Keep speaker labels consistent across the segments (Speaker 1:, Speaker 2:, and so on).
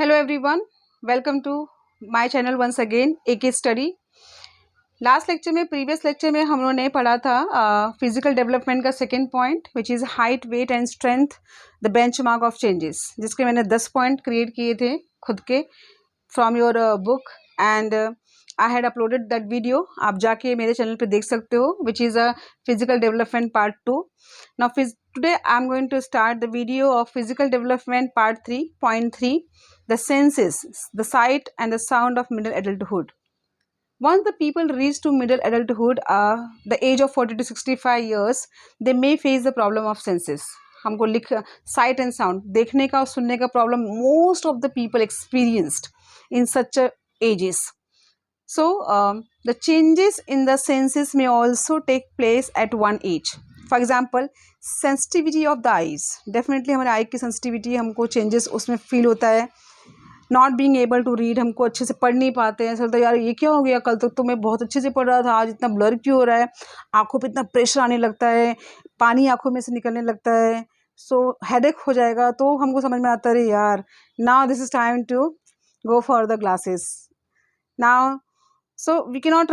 Speaker 1: Hello everyone, welcome to my channel once again AK Study। Last lecture में previous lecture में हम लोगों ने पढ़ा था फिजिकल डेवलपमेंट का second point which is height weight and strength the benchmark of changes, जिसके मैंने 10 पॉइंट क्रिएट किए थे खुद के from your book and I had uploaded that video. आप जाके मेरे चैनल पे देख सकते हो which is a physical development part 2। Now today I'm going to start the video of physical development part 3.3, the senses, the sight and the sound of middle adulthood. Once the people reach to middle adulthood, the age of 40 to 65 years, they may face the problem of senses. हमको लिख sight and sound, देखने का और सुनने का problem most of the people experienced in such a ages. So the changes in the senses may also take place at one age. For example sensitivity of the eyes, definitely हमारे आई की sensitivity हमको changes उसमें feel होता है। Not being able to read, हमको अच्छे से पढ़ नहीं पाते हैं। चलता यार ये क्या हो गया, कल तक तो मैं बहुत अच्छे से पढ़ रहा था, आज इतना ब्लर क्यों हो रहा है, आंखों पे इतना प्रेशर आने लगता है, पानी आंखों में से निकलने लगता है, सो हेडेक हो जाएगा। तो हमको समझ में आता है यार now this is time to go for the glasses now. So we can not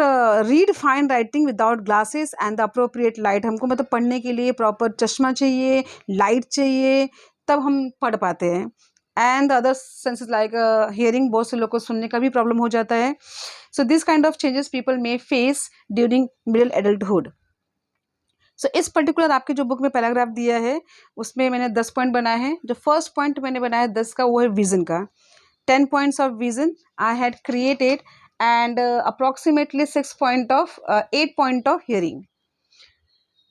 Speaker 1: read fine writing without glasses and the appropriate light. हमको मतलब पढ़ने के लिए प्रॉपर चश्मा चाहिए, लाइट चाहिए, तब हम पढ़ पाते हैं। And other senses like hearing, बहुत से लोग को सुनने का भी प्रॉब्लम हो जाता है। So this kind of changes people may face during middle adulthood. So इस पर्टिकुलर आपके जो बुक में पैराग्राफ दिया है उसमें मैंने 10 पॉइंट बनाए हैं। जो फर्स्ट पॉइंट मैंने बनाया 10 का वो है विजन का। 10 points of vision I had created and approximately 8 point of hearing.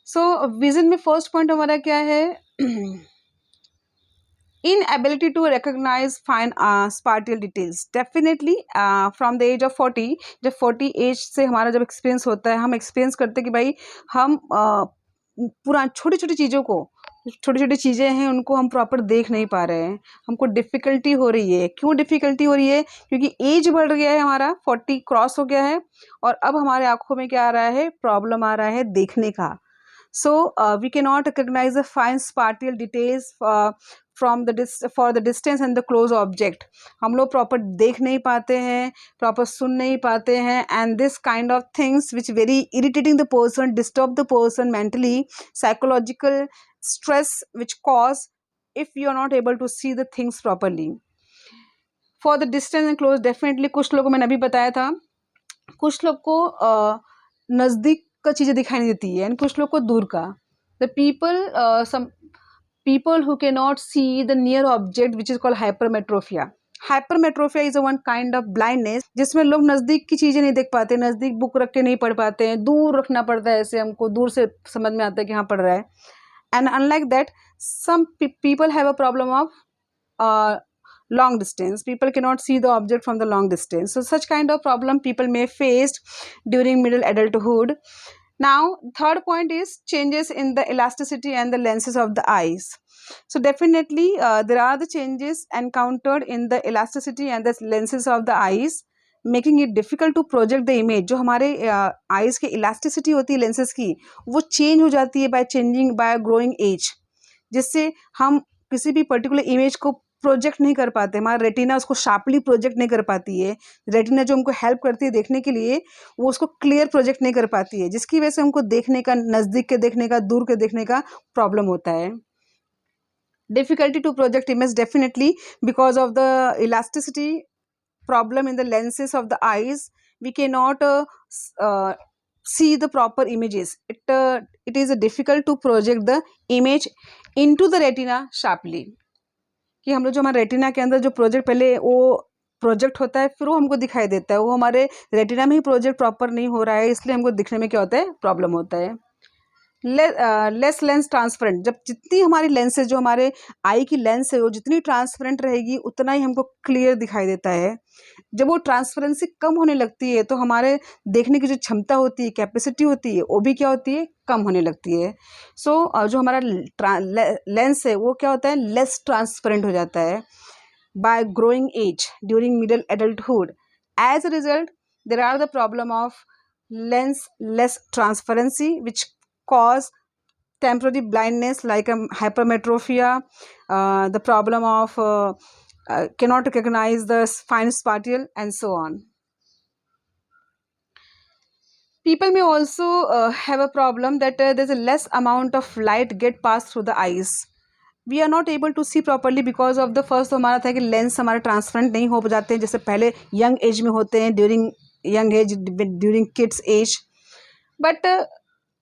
Speaker 1: So vision में first point हमारा क्या है, inability to recognize fine spatial details. Definitely from the age of 40, जब 40 एज से हमारा जब एक्सपीरियंस होता है, हम एक्सपीरियंस करते हैं कि भाई हम पूरा छोटी छोटी चीज़ों को, छोटी छोटी चीज़ें हैं उनको हम प्रॉपर देख नहीं पा रहे हैं, हमको डिफ़िकल्टी हो रही है। क्यों डिफ़िकल्टी हो रही है? क्योंकि एज बढ़ गया है, हमारा 40 क्रॉस हो गया है और अब हमारे आँखों में क्या आ रहा है, प्रॉब्लम आ रहा है देखने का। So we can not recognise the fine spatial details for the distance and the close object. हम लोग प्रॉपर देख नहीं पाते हैं, प्रॉपर सुन नहीं पाते हैं, and this kind of things which very irritating the person, disturb the person mentally, psychological stress which cause if you are not able to see the things properly. For the distance and close, definitely कुछ लोगों को मैंने अभी बताया था, कुछ लोग को नज़दीक का चीज़ें दिखाई नहीं देती है एंड कुछ लोग को दूर का। The people some people who cannot see the near object which is called hypermetropia. Hypermetropia is a one kind of blindness जिसमें लोग नज़दीक की चीज़ें नहीं देख पाते, नज़दीक बुक रख के नहीं पढ़ पाते हैं, दूर रखना पड़ता है, ऐसे हमको दूर से समझ में आता है कि हाँ पढ़ रहा है। And unlike that, some people have a problem of long distance. People cannot see the object from the long distance. So such kind of problem people may face during middle adulthood. Now, third point is changes in the elasticity and the lenses of the eyes. So definitely there are the changes encountered in the elasticity and the lenses of the eyes, making it difficult to project the image. जो हमारे eyes की elasticity होती है lenses की, वो change हो जाती है बाय ग्रोइंग एज, जिससे हम किसी भी पर्टिकुलर इमेज को प्रोजेक्ट नहीं कर पाते। हमारा रेटिना उसको शार्पली प्रोजेक्ट नहीं कर पाती है। रेटिना जो हमको हेल्प करती है देखने के लिए, वो उसको क्लियर प्रोजेक्ट नहीं कर पाती है, जिसकी वजह से हमको देखने का, नज़दीक के देखने का, दूर के देखने का प्रॉब्लम होता है। Difficulty to project image definitely because of the elasticity problem in the lenses of the eyes, we cannot see the proper images. It is difficult to project the image into the retina sharply. कि हम लोग जो हमारे retina के अंदर जो project पहले वो प्रोजेक्ट होता है, फिर वो हमको दिखाई देता है, वो हमारे रेटिना में ही प्रोजेक्ट प्रॉपर नहीं हो रहा है, इसलिए हमको दिखने में क्या होता है, प्रॉब्लम होता है। लेस लेंस ट्रांसपेरेंट, जब जितनी हमारी लेंसेज, जो हमारे आई की लेंस है वो जितनी ट्रांसपेरेंट रहेगी उतना ही हमको क्लियर दिखाई देता है। जब वो ट्रांसपेरेंसी कम होने लगती है तो हमारे देखने की जो क्षमता होती है, कैपेसिटी होती है, वो भी क्या होती है, कम होने लगती है। सो जो हमारा लेंस है वो क्या होता है, लेस ट्रांसपेरेंट हो जाता है by growing age during middle adulthood. As a result there are the problem of lens less transparency which cause temporary blindness like hypermetropia, the problem of cannot recognize the fine spartial, and so on. People may also have a problem that there's a less amount of light get passed through the eyes. We are not able to see properly because of the first, तो हमारा था कि lens हमारे transparent नहीं हो जाते हैं जैसे पहले यंग एज में होते हैं, during young age, during kids age. But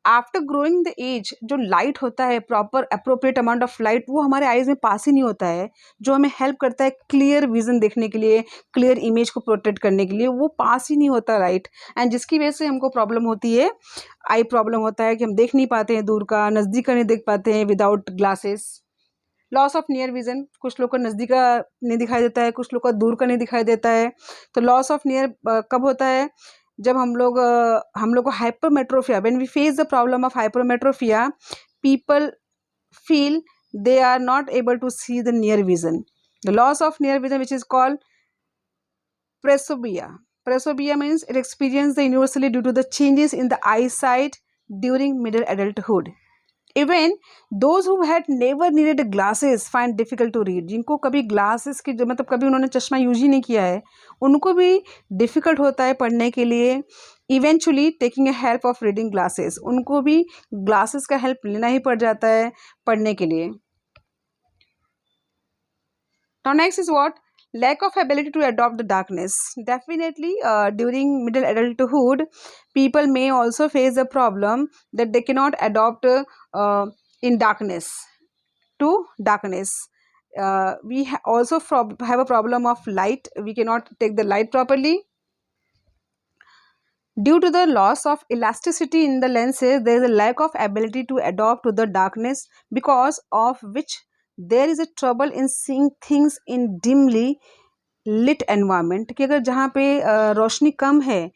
Speaker 1: after growing the age जो लाइट होता है, proper appropriate amount of light, वो हमारे आइज में पास ही नहीं होता है, जो हमें हेल्प करता है क्लियर विजन देखने के लिए, क्लियर इमेज को प्रोटेक्ट करने के लिए, वो पास ही नहीं होता लाइट. एंड जिसकी वजह से हमको प्रॉब्लम होती है, आई प्रॉब्लम होता है कि हम देख नहीं पाते हैं दूर का, नज़दीक का नहीं देख पाते हैं without glasses. Loss of near vision, कुछ लोग को नज़दीक का नहीं दिखाई देता है, कुछ लोग को दूर का नहीं दिखाई देता है. तो लॉस ऑफ नियर कब होता है? जब हम लोग को hypermetropia, when we face the problem of hypermetropia, people feel they are not able to see the near vision. The loss of near vision, which is called presbyopia. Presbyopia means it experienced universally due to the changes in the eyesight during middle adulthood. Even those who had never needed glasses find difficult to read. जिनको कभी glasses की जो मतलब कभी उन्होंने चश्मा use ही नहीं किया है, उनको भी डिफ़िकल्ट होता है पढ़ने के लिए. Eventually taking a help of reading glasses, उनको भी ग्लासेस का हेल्प लेना ही पड़ जाता है पढ़ने के लिए. Now next is what? Lack of ability to adopt the darkness. Definitely during middle adulthood, people may also face the problem that they cannot adopt in darkness to darkness. We also have a problem of light. We cannot take the light properly. Due to the loss of elasticity in the lenses, there is a lack of ability to adapt to the darkness, because of which there is a trouble in seeing things in dimly lit environment. कि अगर जहाँ पे रोशनी कम है,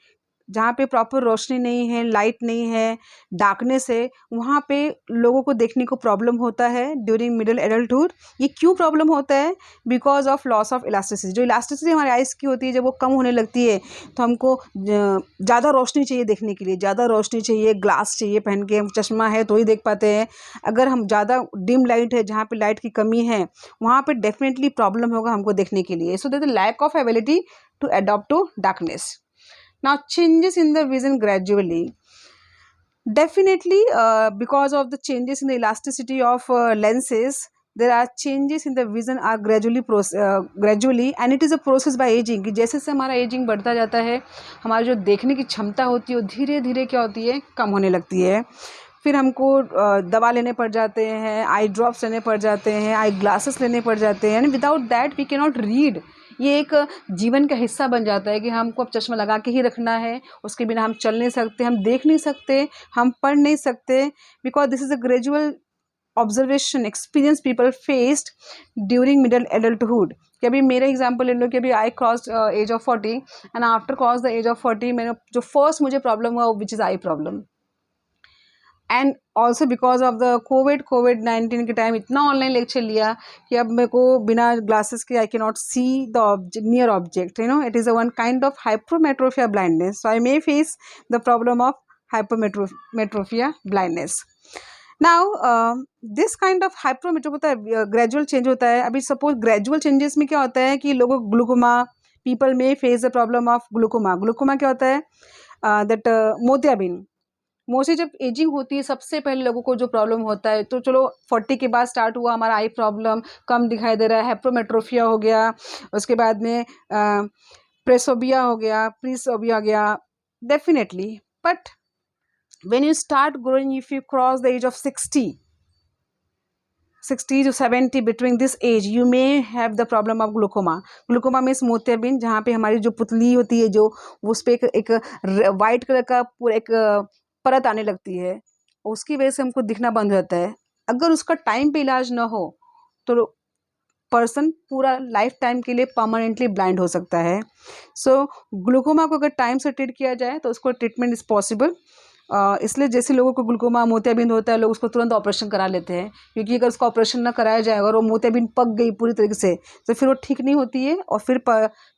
Speaker 1: जहाँ पे proper रोशनी नहीं है, light नहीं है, डार्कनेस है, वहाँ पे लोगों को देखने को प्रॉब्लम होता है ड्यूरिंग मिडिल एडल्टहुड. ये क्यों प्रॉब्लम होता है? Because of loss of elasticity. जो इलास्टिसिटी हमारे आइज़ की होती है, जब वो कम होने लगती है, तो हमको ज़्यादा रोशनी चाहिए देखने के लिए, ज़्यादा रोशनी चाहिए, ग्लास चाहिए पहन के, चश्मा है तो ही देख पाते हैं. अगर हम ज़्यादा डिम लाइट है, जहाँ पे लाइट की कमी है, वहाँ पे डेफिनेटली प्रॉब्लम होगा हमको देखने के लिए. So there is lack of ability to adopt to darkness. Now changes in the vision gradually. Definitely because of the changes in the elasticity of lenses, there are changes in the vision are gradually, and it is a process by aging. कि जैसे जैसे हमारा ageing बढ़ता जाता है, हमारी जो देखने की क्षमता होती है वो धीरे धीरे क्या होती है, कम होने लगती है. फिर हमको दवा लेने पड़ जाते हैं, आई ड्रॉप्स लेने पड़ जाते हैं, आई ग्लासेस लेने पड़ जाते हैं, and without that we can not read. ये एक जीवन का हिस्सा बन जाता है कि हमको अब चश्मा लगा के ही रखना है, उसके बिना हम चल नहीं सकते, हम देख नहीं सकते, हम पढ़ नहीं सकते. Because this is a gradual observation experience people faced during middle adulthood. कि अभी मेरा एग्जांपल ले लो कि अभी I cross age of 40, and after cross the age of 40 मैंने जो फर्स्ट मुझे प्रॉब्लम हुआ which is eye problem. And also because of the कोविड-19 के टाइम इतना ऑनलाइन लेक्चर लिया कि अब मेरे को बिना ग्लासेस के I can not see the near object. It is a one kind of hypermetropia blindness. So I may face the problem of hypermetropia blindness. Now this kind of hypermetro होता है, gradual change होता है. अभी suppose gradual changes में क्या होता है कि लोगों को ग्लूकोमा, पीपल में face the problem of glaucoma. Glaucoma क्या होता है? दैट मोतियाबिंद. मोस्टली जब एजिंग होती है, सबसे पहले लोगों को जो प्रॉब्लम होता है, तो चलो 40 के बाद स्टार्ट हुआ हमारा आई प्रॉब्लम, कम दिखाई दे रहा है, हाइपरमेट्रोफिया हो गया, उसके बाद में प्रेसोबिया हो गया, प्रीसोबिया हो गया. Definitely. But when you start growing, if you cross the age of 60 to 70, between this age you may have the problem of glaucoma. Glaucoma means मोतियाबिंद, जहाँ पे हमारी जो पुतली होती है, जो उस पर एक वाइट कलर का पूरा एक परत आने लगती है, उसकी वजह से हमको दिखना बंद हो जाता है. अगर उसका टाइम पे इलाज ना हो तो पर्सन पूरा लाइफ टाइम के लिए परमानेंटली ब्लाइंड हो सकता है. सो ग्लूकोमा को अगर टाइम से ट्रीट किया जाए तो उसको ट्रीटमेंट इज़ पॉसिबल. इसलिए जैसे लोगों को ग्लूकोमा मोतियाबिंद होता है, लोग उसको तुरंत ऑपरेशन करा लेते हैं, क्योंकि अगर उसका ऑपरेशन ना कराया जाए और वो मोतियाबिंद पक गई पूरी तरीके से, तो फिर वो ठीक नहीं होती है, और फिर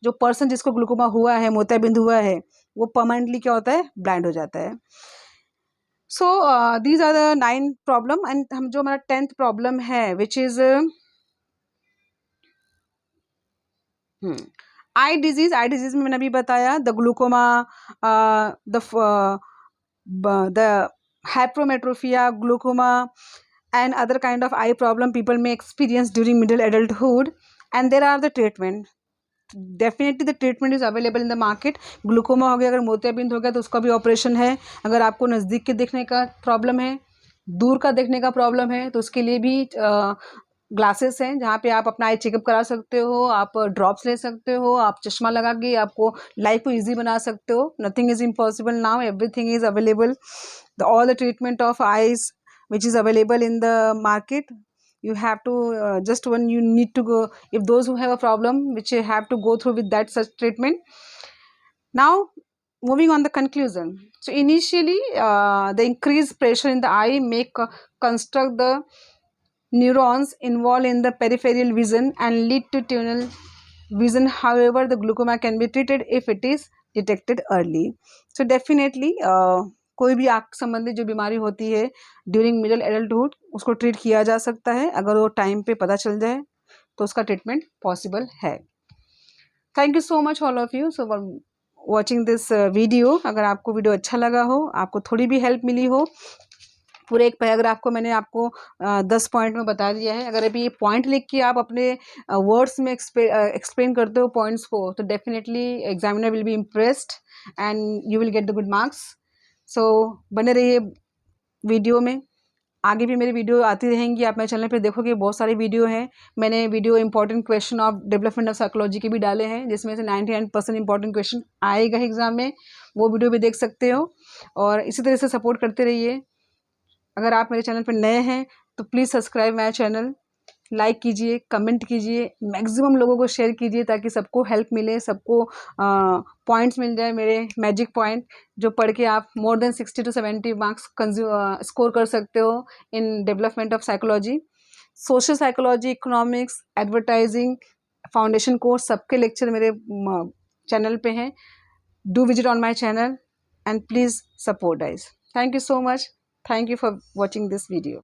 Speaker 1: जो पर्सन जिसको ग्लूकोमा हुआ है, मोतियाबिंद हुआ है, वो परमानेंटली क्या होता है, ब्लाइंड हो जाता है. So these are the 9 problem. And हम जो हमारा 10th प्रॉब्लम है, विच इज़ आई डिजीज में मैंने अभी बताया, the glaucoma, the hypermetropia, glaucoma, and other kind of eye problem people may experience during middle adulthood. And there are the treatment. Definitely the treatment is available in the market. Glaucoma हो गया, अगर मोतियाबिंद हो गया तो उसका भी operation है. अगर आपको नज़दीक के देखने का प्रॉब्लम है, दूर का देखने का प्रॉब्लम है, तो उसके लिए भी ग्लासेस हैं जहाँ पे आप अपना आई चेकअप करा सकते हो, आप ड्रॉप्स ले सकते हो, आप चश्मा लगा के आपको लाइफ को ईजी बना सकते हो. Nothing is impossible now, everything is available. all the treatment of eyes which is available in the market, you have to just when you need to go, if those who have a problem which you have to go through with that such treatment. Now moving on the conclusion. So initially the increased pressure in the eye make construct the neurons involved in the peripheral vision and lead to tunnel vision. However, the glaucoma can be treated if it is detected early. So definitely कोई भी आँख संबंधी जो बीमारी होती है during middle adulthood, उसको treat किया जा सकता है. अगर वो टाइम पे पता चल जाए तो उसका ट्रीटमेंट पॉसिबल है. Thank you so much all of you so watching this video. अगर आपको वीडियो अच्छा लगा हो, आपको थोड़ी भी हेल्प मिली हो, पूरे एक पैराग्राफ को मैंने आपको 10 पॉइंट में बता दिया है. अगर अभी ये पॉइंट लिख के आप अपने वर्ड्स में एक्सप्लेन करते हो पॉइंट्स को, तो definitely examiner will be impressed and you will get the good marks. So बने रहिए वीडियो में. आगे भी मेरी वीडियो आती रहेंगी. आप मेरे चैनल पे देखोगे बहुत सारी वीडियो हैं. मैंने video important question of development of psychology के भी डाले हैं, जिसमें से 99% इंपॉर्टेंट क्वेश्चन आएगा एग्जाम में. वो वीडियो भी देख सकते हो और इसी तरह से सपोर्ट करते रहिए. अगर आप मेरे चैनल पर नए हैं तो please subscribe my channel, like कीजिए, कमेंट कीजिए, मैक्सिमम लोगों को शेयर कीजिए ताकि सबको हेल्प मिले, सबको पॉइंट्स मिल जाए, मेरे मैजिक पॉइंट जो पढ़ के आप more than 60 to 70 marks score कर सकते हो in development of psychology. Social psychology, economics, advertising, foundation course, सबके लेक्चर मेरे चैनल पे हैं. Do visit on my channel and please support guys. Thank you so much. Thank you for watching this video.